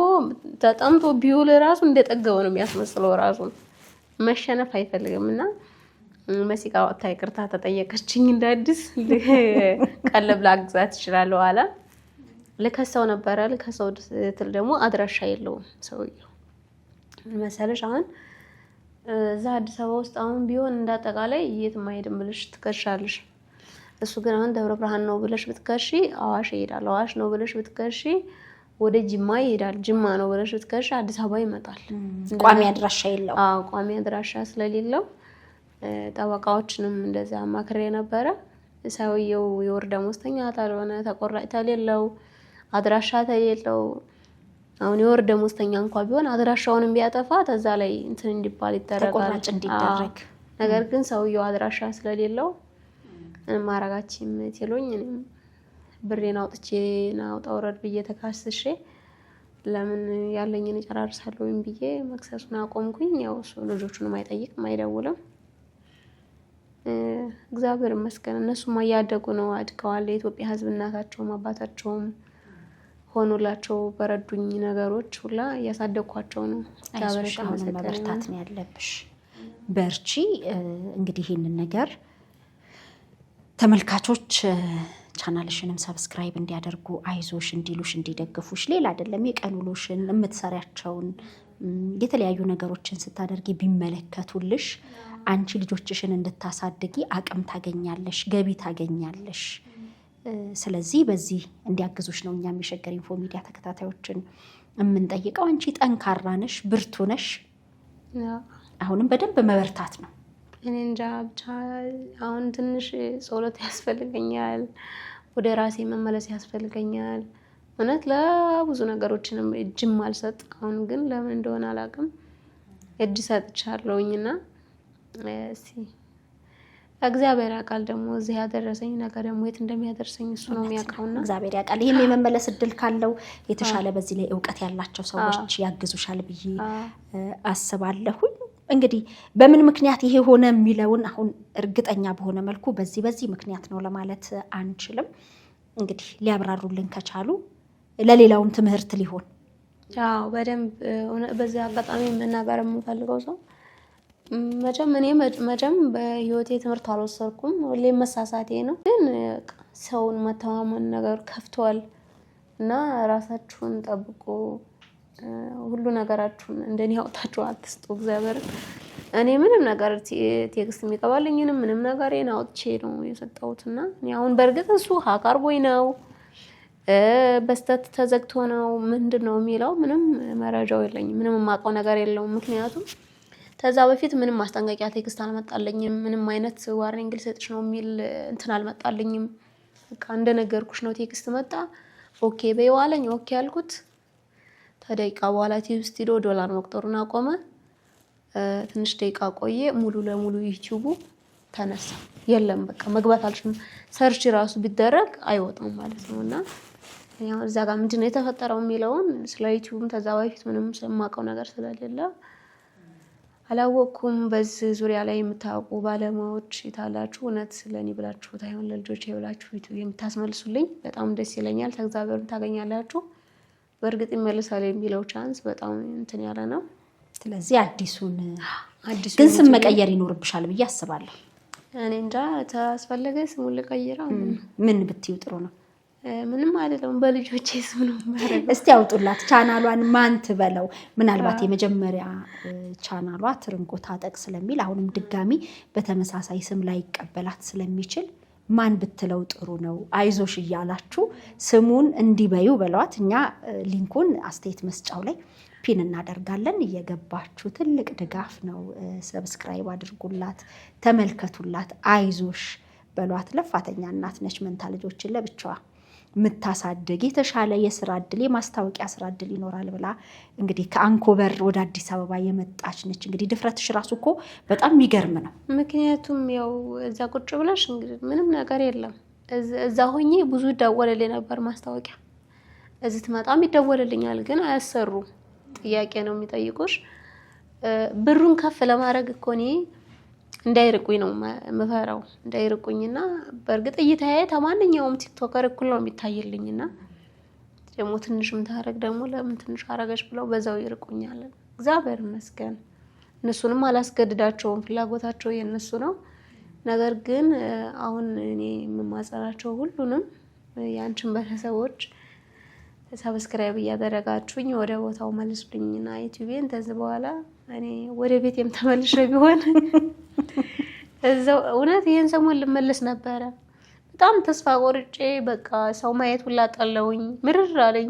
ተጠምቶ ቢውል ራሱ እንደጠገበው ነው የሚያስመስለው። ራሱ መሸነፍ አይፈልግምና መሲጋ ወጣ ይቅርታ ተጠየቀችኝ። እንዳዲስ ቀለብ ላግዛት እችላለሁ አለ። ልከሰው ነበረ። ልከሰው ትል ደግሞ አድራሻ የለውም ሰውየው መሰለሽ። አሁን እዛ አዲስ አበባ ውስጥ አሁን ቢሆን እንዳጠቃላይ የትም አይሄድም ብለሽ ትከሻለሽ። እሱ ግን አሁን ደብረ ብርሃን ነው ብለሽ ብትከሺ አዋሽ ይሄዳል። አዋሽ ነው ብለሽ ብትከሺ ወደ ጅማ ይሄዳል። ጅማ ነው ብለሽ ብትከሺ አዲስ አበባ ይመጣል። ቋሚ አድራሻ የለው። አዎ ቋሚ አድራሻ ስለሌለው ጠበቃዎችንም እንደዛ ማክሬ ነበረ። ሰውየው የወር ደመወዝተኛ ታልሆነ ተቆራጭ ተሌለው አድራሻ ተሌለው አሁን የወር ደመወዝተኛ እንኳን ቢሆን አድራሻውንም ቢያጠፋ ተዛ ላይ እንትን እንዲባል ይደረጋል፣ ተቆራጭ እንዲደረግ። ነገር ግን ሰውየው አድራሻ ስለሌለው ማረጋችም ትሉኝ እኔም ብሬን አውጥቼ ናውጣ ወረድ ብዬ ተካስሼ ለምን ያለኝን እጨራርሳለሁኝ ብዬ መክሰሱን አቆምኩኝ። ያው እሱ ልጆቹንም አይጠይቅም አይደውልም። እግዚአብሔር ይመስገን እነሱም እያደጉ ነው፣ አድገዋል። የኢትዮጵያ ሕዝብ እናታቸውም አባታቸውም ሆኖላቸው በረዱኝ ነገሮች ሁላ እያሳደግኳቸው ነው። እግዚአብሔር ይመስገን። መበርታት ነው ያለብሽ። በርቺ። እንግዲህ ይሄንን ነገር ተመልካቾች ቻናልሽንም ሰብስክራይብ እንዲያደርጉ አይዞሽ እንዲሉሽ እንዲደግፉሽ፣ ሌላ አይደለም የቀን ውሎሽን የምትሰሪያቸውን የተለያዩ ነገሮችን ስታደርጊ ቢመለከቱልሽ አንቺ ልጆችሽን እንድታሳድጊ አቅም ታገኛለሽ፣ ገቢ ታገኛለሽ። ስለዚህ በዚህ እንዲያግዙሽ ነው እኛም የሸገር ኢንፎ ሚዲያ ተከታታዮችን የምንጠይቀው። አንቺ ጠንካራ ነሽ፣ ብርቱ ነሽ። አሁንም በደንብ መበርታት ነው። እኔ እንጃ ብቻ አሁን ትንሽ ጸሎት ያስፈልገኛል፣ ወደ ራሴ መመለስ ያስፈልገኛል። እውነት ለብዙ ነገሮችንም እጅም አልሰጥ። አሁን ግን ለምን እንደሆነ አላውቅም እጅ ሰጥቻለሁኝና እስቲ እግዚአብሔር ያውቃል ደግሞ እዚህ ያደረሰኝ ነገር ደግሞ የት እንደሚያደርሰኝ እሱ ነው የሚያውቀውና እግዚአብሔር ያውቃል። ይሄም የመመለስ እድል ካለው የተሻለ በዚህ ላይ ዕውቀት ያላቸው ሰዎች ያግዙሻል ብዬ አስባለሁ። እንግዲህ በምን ምክንያት ይሄ ሆነ የሚለውን አሁን እርግጠኛ በሆነ መልኩ በዚህ ምክንያት ነው ለማለት አንችልም። እንግዲህ ሊያብራሩልን ከቻሉ ለሌላውም ትምህርት ሊሆን በደንብ በዚህ አጋጣሚ መናገር የምፈልገው ሰው መቼም በህይወቴ ትምህርት አልወሰድኩም። ሁሌም መሳሳቴ ነው። ግን ሰውን መተማመን ነገር ከፍቷል እና ራሳችሁን ጠብቁ። ሁሉ ነገራችሁን እንደኔ አውጣችሁ አትስጡ። እግዚአብሔር እኔ ምንም ነገር ቴክስት የሚቀባልኝንም ምንም ነገር አውጥቼ ነው የሰጠሁትና እኔ አሁን በእርግጥ እሱ ሀካርቦኝ ነው በስተት ተዘግቶ ነው ምንድነው የሚለው ምንም መረጃው የለኝም። ምንም የማውቀው ነገር የለውም። ምክንያቱም ከዛ በፊት ምንም ማስጠንቀቂያ ቴክስት አልመጣልኝም። ምንም አይነት ዋርኒንግ ልሰጥሽ ነው የሚል እንትን አልመጣልኝም። በቃ እንደነገርኩሽ ነው ቴክስት መጣ። ኦኬ በይዋለኝ ኦኬ አልኩት። ተደቂቃ በኋላ ቴክስት ሄዶ ዶላር መቁጠሩን አቆመ። ትንሽ ደቂቃ ቆየ። ሙሉ ለሙሉ ዩቲዩቡ ተነሳ። የለም በቃ መግባት አልችልም። ሰርች ራሱ ቢደረግ አይወጣም ማለት ነውና ያው እዛ ጋር ምንድነው የተፈጠረው የሚለውን ስለ ዩቲዩብም ተዛ በፊት ምንም የማውቀው ነገር ስለሌለ አላወቅኩም። በዚህ ዙሪያ ላይ የምታውቁ ባለሙያዎች ይታላችሁ እውነት ስለኔ ብላችሁ ታይሆን ለልጆቼ ብላችሁ ዩቲዩብ የምታስመልሱልኝ በጣም ደስ ይለኛል። ተግዛበሩን ታገኛላችሁ። በእርግጥ ይመለሳል የሚለው ቻንስ በጣም እንትን ያለ ነው። ስለዚህ አዲሱን ግን ስም መቀየር ይኖርብሻል ብዬ አስባለሁ። እኔ እንጃ ታስፈልገ ስሙን ልቀይረው ምን ብትዩ ጥሩ ነው? ምንም አይደለም በልጆቼ ስም ነው ማለት። እስቲ አውጡላት ቻናሏን ማን ትበለው? ምናልባት የመጀመሪያ ቻናሏ ትርንጎ ታጠቅ ስለሚል አሁንም ድጋሚ በተመሳሳይ ስም ላይ ይቀበላት ስለሚችል ማን ብትለው ጥሩ ነው? አይዞሽ እያላችሁ ስሙን እንዲበዩ በሏት። እኛ ሊንኩን አስተያየት መስጫው ላይ ፒን እናደርጋለን። እየገባችሁ ትልቅ ድጋፍ ነው። ሰብስክራይብ አድርጉላት፣ ተመልከቱላት፣ አይዞሽ በሏት። ለፋተኛ እናት ነች። መንታ ልጆችን ለብቻዋ ምታሳድግ የተሻለ የስራ እድል የማስታወቂያ ስራ እድል ይኖራል ብላ እንግዲህ ከአንኮበር ወደ አዲስ አበባ የመጣች ነች። እንግዲህ ድፍረትሽ ራሱ እኮ በጣም የሚገርም ነው። ምክንያቱም ያው እዛ ቁጭ ብለሽ እንግዲህ ምንም ነገር የለም። እዛ ሆኜ ብዙ ይደወልልኝ ነበር ማስታወቂያ። እዚህ ትመጣም ይደወልልኛል፣ ግን አያሰሩ ጥያቄ ነው የሚጠይቁሽ። ብሩን ከፍ ለማድረግ እኮ እኔ እንዳይርቁኝ ነው መፈራው እንዳይርቁኝና በእርግጥ እይታዬ ተማንኛውም ቲክቶከር እኩል ነው የሚታይልኝና ደግሞ ትንሽም ታረግ ደግሞ ለምን ትንሽ አረጋሽ ብለው በዛው ይርቁኛል። እግዚአብሔር ይመስገን እነሱንም አላስገድዳቸውም፣ ፍላጎታቸው የነሱ ነው። ነገር ግን አሁን እኔ የምማጸናቸው ሁሉንም ያንቺን ቤተሰቦች ሰብስክራይብ እያደረጋችሁኝ ወደ ቦታው መልሱልኝና ዩቲዩብን ተዚህ በኋላ እኔ ወደ ቤቴም ተመልሼ ቢሆን እዛው እውነት ይሄን ሰሞን ልመለስ ነበረ። በጣም ተስፋ ቆርጬ በቃ ሰው ማየት ሁላ ጠለውኝ ምርር አለኝ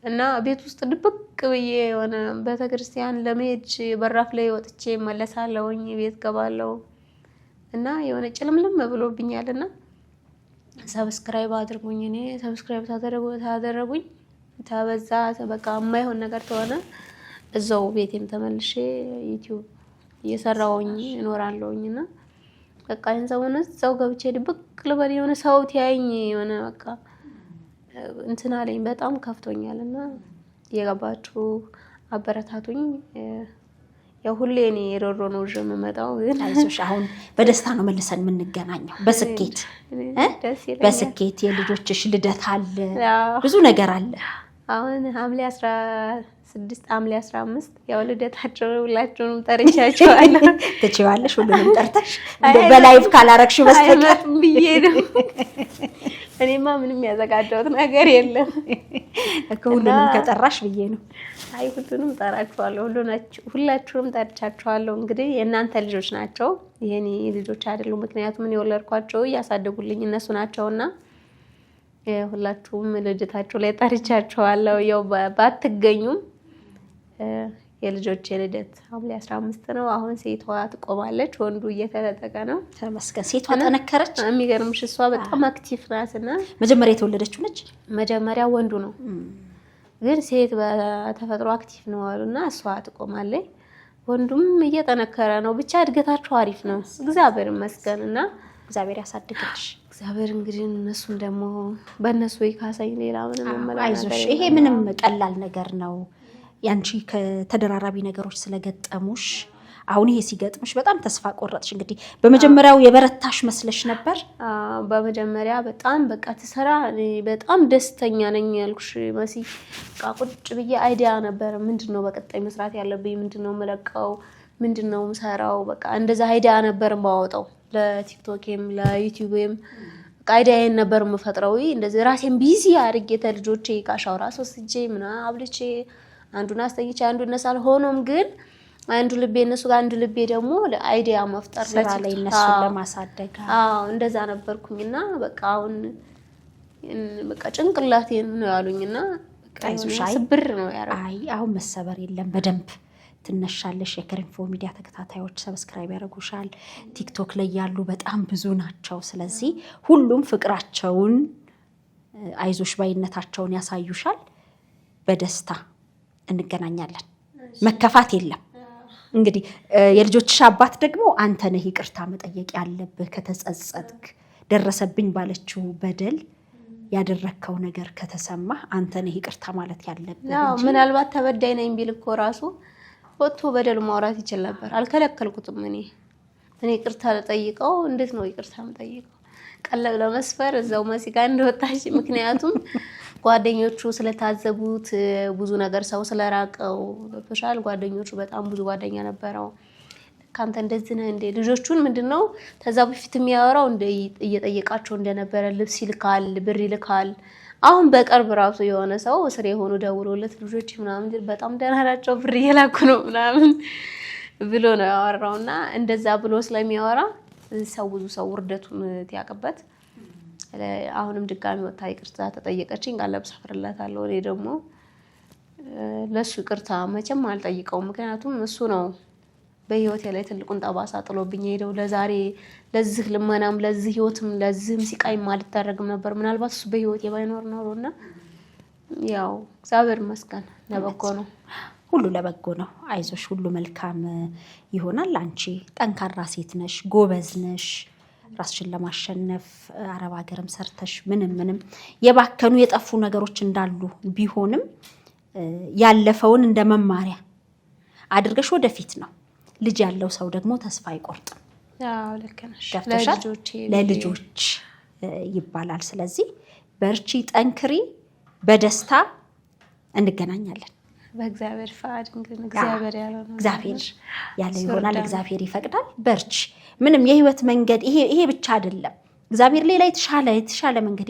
እና ቤት ውስጥ ድብቅ ብዬ የሆነ ቤተክርስቲያን ለመሄድ በራፍ ላይ ወጥቼ መለሳለሁኝ። ቤት ገባለሁ እና የሆነ ጭልምልም ብሎብኛልና ሰብስክራይብ አድርጉኝ። እኔ ሰብስክራይብ ታደረጉኝ ተበዛ በቃ የማይሆን ነገር ተሆነ እዛው ቤቴም ተመልሼ ዩቲዩብ እየሰራውኝ እኖራለሁኝና በቃ እንዛውነ እዛው ገብቼ ድብቅ ልበል የሆነ ሰው ያይኝ የሆነ በቃ እንትና ላይ በጣም ከፍቶኛልና እየገባችሁ አበረታቱኝ። ያው ሁሌ እኔ ሮሮ ነው የምመጣው። ግን አይዞሽ አሁን በደስታ ነው መልሰን የምንገናኘው። በስኬት የልጆችሽ ልደት አለ፣ ብዙ ነገር አለ። አሁን ሐምሌ 16 ሐምሌ 15 ያው ልደታቸው ሁላችሁንም ጠርቻቸዋለሁ። ትችያለሽ ሁሉንም ጠርተሽ በላይቭ ካላረክሽ በስተቀር ብዬ ነው። እኔማ ምንም ያዘጋጀሁት ነገር የለም እኮ ሁሉንም ከጠራሽ ብዬ ነው። አይ ሁሉንም ጠራችኋለሁ፣ ሁላችሁንም ጠርቻችኋለሁ። እንግዲህ የእናንተ ልጆች ናቸው፣ የኔ ልጆች አይደሉም። ምክንያቱም እኔ ወለድኳቸው እያሳደጉልኝ እነሱ ናቸውና ሁላችሁም ልደታችሁ ላይ ጠርቻችኋለሁ። ያው ባትገኙም የልጆቼ ልደት ሐምሌ 15 ነው። አሁን ሴቷ ትቆማለች፣ ወንዱ እየተለጠቀ ነው። ተመስገን። ሴቷ ጠነከረች። የሚገርምሽ እሷ በጣም አክቲቭ ናትና መጀመሪያ የተወለደችው ነች። መጀመሪያ ወንዱ ነው፣ ግን ሴት በተፈጥሮ አክቲቭ ነው አሉና እሷ ትቆማለች። ወንዱም እየጠነከረ ነው። ብቻ እድገታቸው አሪፍ ነው እግዚአብሔር ይመስገንና እግዚአብሔር ያሳድግልሽ። እግዚአብሔር እንግዲህ እነሱን ደግሞ በእነሱ ይካሳኝ። ሌላ ምንም መመለስ አይዞሽ። ይሄ ምንም ቀላል ነገር ነው። ያንቺ ከተደራራቢ ነገሮች ስለገጠሙሽ አሁን ይሄ ሲገጥምሽ በጣም ተስፋ ቆረጥሽ። እንግዲህ በመጀመሪያው የበረታሽ መስለሽ ነበር? በመጀመሪያ በጣም በቃ ተሰራ በጣም ደስተኛ ነኝ ያልኩሽ መሲ። በቃ ቁጭ ብዬ አይዲያ ነበር ምንድነው በቀጣይ መስራት ያለብኝ፣ ምንድነው መለቀው፣ ምንድነው ምሰራው። በቃ እንደዛ አይዲያ ነበር ማወጣው ለቲክቶክም ለዩቲዩብም በቃ አይዲያዬን ነበር የምፈጥረው። እንደዚህ ራሴን ቢዚ አድርጌ ተልጆቼ ቃሻው ራስ ወስጄ ምና አብልቼ አንዱን አስተኝቼ አንዱን ነሳል። ሆኖም ግን አንዱ ልቤ እነሱ ጋር አንዱ ልቤ ደግሞ ለአይዲያ መፍጠር ስራ ላይ እነሱ ለማሳደግ እንደዛ ነበርኩኝና በቃ አሁን በቃ ጭንቅላቴን ነው ያሉኝና በቃ ስብር ነው ያረው። አይ አሁን መሰበር የለም በደንብ ትነሻለሽ። የከሪንፎ ሚዲያ ተከታታዮች ሰብስክራይብ ያደርጉሻል። ቲክቶክ ላይ ያሉ በጣም ብዙ ናቸው። ስለዚህ ሁሉም ፍቅራቸውን አይዞሽ ባይነታቸውን ያሳዩሻል። በደስታ እንገናኛለን። መከፋት የለም። እንግዲህ የልጆችሽ አባት ደግሞ አንተ ነህ ይቅርታ መጠየቅ ያለብህ። ከተጸጸትክ ደረሰብኝ ባለችው በደል ያደረከው ነገር ከተሰማ አንተ ነህ ይቅርታ ማለት ያለብህ እንጂ ምናልባት ተበዳይ ነኝ ቢል እኮ ራሱ ወጥቶ በደል ማውራት ይችላል ነበር። አልከለከልኩትም። እኔ ይቅርታ ልጠይቀው። እንዴት ነው ይቅርታ የምጠይቀው? ቀለብ ለመስፈር እዛው መሲ ጋር እንደወጣች። ምክንያቱም ጓደኞቹ ስለታዘቡት ብዙ ነገር ሰው ስለራቀው ተሻል። ጓደኞቹ በጣም ብዙ ጓደኛ ነበረው። ካንተ እንደዚህ ነህ እንደ ልጆቹን ምንድነው ተዛ በፊት የሚያወራው እንደ እየጠየቃቸው እንደነበረ ልብስ ይልካል፣ ብር ይልካል። አሁን በቅርብ ራሱ የሆነ ሰው እስር የሆኑ ደውሎለት ልጆች ምናምን በጣም ደህና ናቸው ብር እየላኩ ነው ምናምን ብሎ ነው ያወራውና እንደዛ ብሎ ስለሚያወራ ሰው ብዙ ሰው ውርደቱን ያቀበት። አሁንም ድጋሚ ወጣ ይቅርታ ተጠየቀችኝ። ቀለብ ሰፍርላታለሁ። እኔ ደግሞ ለሱ ይቅርታ መቼም አልጠይቀውም። ምክንያቱም እሱ ነው በህይወቴ ላይ ትልቁን ጠባሳ ጥሎብኝ ሄደው። ለዛሬ ለዚህ ልመናም ለዚህ ህይወትም ለዚህም ሲቃይ አልተደረግም ነበር ምናልባት እሱ በህይወቴ ባይኖር ኖሮና ያው እግዚአብሔር ይመስገን ለበጎ ነው። ሁሉ ለበጎ ነው። አይዞሽ፣ ሁሉ መልካም ይሆናል። አንቺ ጠንካራ ሴት ነሽ፣ ጎበዝ ነሽ። ራስሽን ለማሸነፍ አረብ ሀገርም ሰርተሽ ምንም የባከኑ የጠፉ ነገሮች እንዳሉ ቢሆንም ያለፈውን እንደ መማሪያ አድርገሽ ወደፊት ነው። ልጅ ያለው ሰው ደግሞ ተስፋ አይቆርጥም። ያው ልክ ነሽ። ለልጆች ይባላል። ስለዚህ በርቺ፣ ጠንክሪ። በደስታ እንገናኛለን። በእግዚአብሔር ፈቃድ እንግዲህ እግዚአብሔር ያለው ነው። እግዚአብሔር ያለው ይሆናል። እግዚአብሔር ይፈቅዳል። በርቺ። ምንም የህይወት መንገድ ይሄ ብቻ አይደለም። እግዚአብሔር ሌላ የተሻለ መንገድ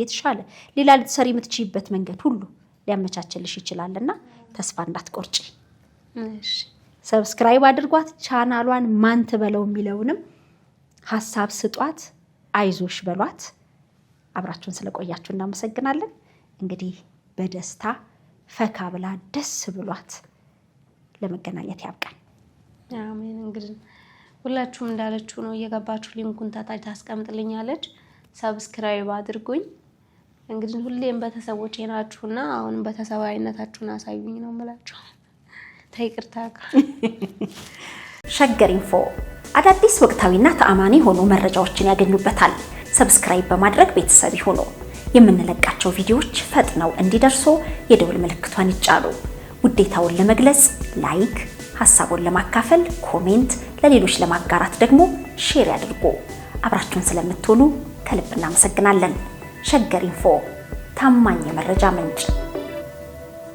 ሌላ ልትሰሪ የምትችይበት መንገድ ሁሉ ሊያመቻችልሽ ይችላልና ተስፋ እንዳትቆርጪ። እሺ፣ ሰብስክራይብ አድርጓት። ቻናሏን ማን ትበለው የሚለውንም ሐሳብ ስጧት። አይዞሽ በሏት። አብራችሁን ስለቆያችሁ እናመሰግናለን። እንግዲህ በደስታ ፈካ ብላ ደስ ብሏት ለመገናኘት ያብቃን። አሜን። እንግዲህ ሁላችሁም እንዳለችሁ ነው። እየገባችሁ ሊንኩን ታች ታስቀምጥልኛለች። ሰብስክራይብ አድርጉኝ። እንግዲህ ሁሌም በተሰቦቼ ናችሁና አሁንም በተሰባይነታችሁን አሳዩኝ ነው የምላችሁ። ተይቅርታ። ሸገር ኢንፎ አዳዲስ ወቅታዊና ተአማኒ ሆኖ መረጃዎችን ያገኙበታል። ሰብስክራይብ በማድረግ ቤተሰብ ይሁኑ። የምንለቃቸው ቪዲዮዎች ፈጥነው እንዲደርሱ የደወል ምልክቷን ይጫኑ። ውዴታውን ለመግለጽ ላይክ፣ ሐሳቡን ለማካፈል ኮሜንት፣ ለሌሎች ለማጋራት ደግሞ ሼር ያድርጉ። አብራችሁን ስለምትሆኑ ከልብ እናመሰግናለን። ሸገር ኢንፎ ታማኝ የመረጃ ምንጭ።